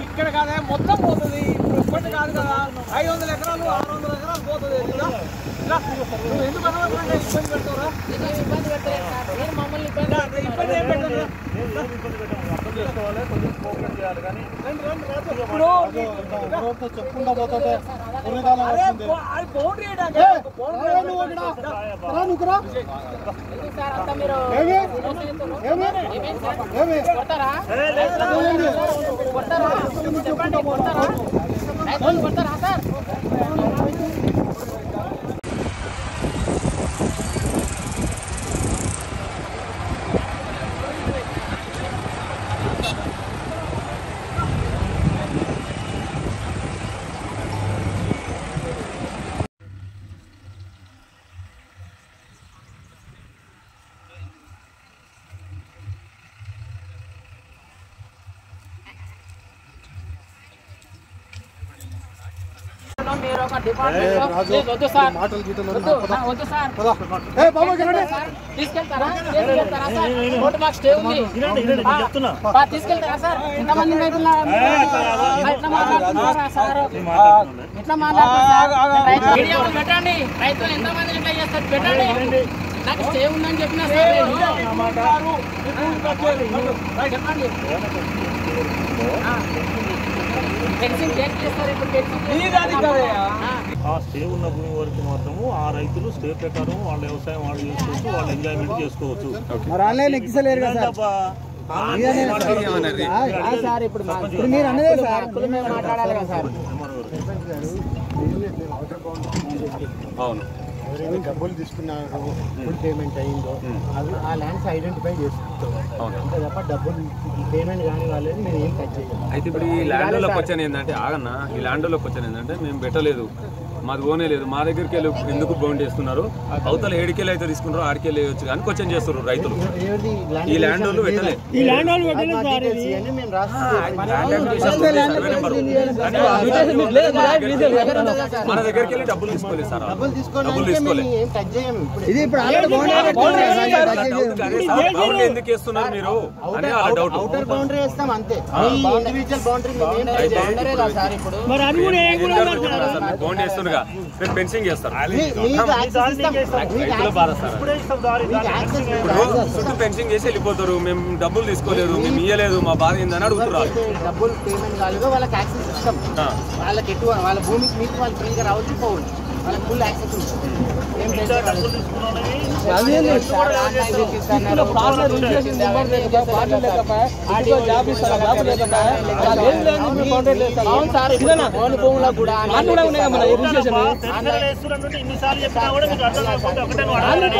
ఇక్కడ కాదా మొత్తం పోతుంది ఇప్పటి కాదు కదా 500 ఎకరాలు 600 ఎకరాలు పోతుంది నువ్వు ఎందుకు ఇబ్బంది పెడతావురా ఇబ్బంది పెట్టలేదు మమ్మల్ని ఇబ్బంది ఏం పెట్టారు చెప్పుకుంటా పోతుంటే మీరు ఒక డిపార్ట్మెంట్ వద్దు సార్ వద్దు సార్ తీసుకెళ్తారా సార్ కోర్టు మాకు స్టే ఉంది తీసుకెళ్తారా సార్ ఎంతమంది రైతులు ఎట్లా మాట్లాడుతున్నారు వీడియోలు పెట్టండి రైతులు ఎంతమంది ఎట్లా చేస్తారు పెట్టండి నాకు స్టే ఉందని చెప్పినా సార్ చెప్పండి ఆ స్టే ఉన్న భూమి వరకు మాత్రము ఆ రైతులు స్టే ప్రకారం వాళ్ళ వ్యవసాయం వాళ్ళు చేసుకోవచ్చు, వాళ్ళు ఎంజాయ్మెంట్ చేసుకోవచ్చు. అవును డబ్బులు తీసుకున్నారు ఫుల్ పేమెంట్ అయ్యిందో అది ఆ ల్యాండ్స్ ఐడెంటిఫై చేసుకుంటాం అంతే తప్ప డబ్బులు పేమెంట్ కానీ వాళ్ళని మీరు ఏం టచ్ చేయాలి. అయితే ఇప్పుడు ఈ ల్యాండ్లోకి వచ్చాను ఏంటంటే ఆగన్నా ఈ ల్యాండ్లోకి వచ్చాను ఏంటంటే మేము పెట్టలేదు మాది ఓనే లేదు మా దగ్గరికి వెళ్ళి ఎందుకు బౌండ్ చేస్తున్నారు అవతల ఏడికెళ్ళి అయితే తీసుకుంటారో ఆడికెళ్ళి వేయచ్చు కానీ క్వశ్చన్ చేస్తారు రైతులు ఈ ల్యాండ్ వాళ్ళు పెట్టలేదు మన దగ్గరికి వెళ్ళి డబ్బులు తీసుకోలేదు సార్ డబ్బులు తీసుకోలేదు ఎందుకు వేస్తున్నారు మీరు అని అలా డౌట్ బౌండ్ చేస్తున్నారు ఫెన్సింగ్ చేస్తారు చుట్టూ ఫెన్సింగ్ చేసి వెళ్ళిపోతారు మేము డబ్బులు తీసుకోలేదు మేము ఇయ్యలేదు మా బాధ ఏందని అడుగుతున్నారు డబ్బులు పేమెంట్ కాలేదు వాళ్ళకి యాక్సెస్ ఇస్తాం వాళ్ళకి ఎటు వాళ్ళ భూమికి మీకు వాళ్ళు ఫ్రీగా రావచ్చు పోవచ్చు వాళ్ళకి ఫుల్ యాక్సెస్ ఉంటుంది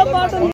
కూడా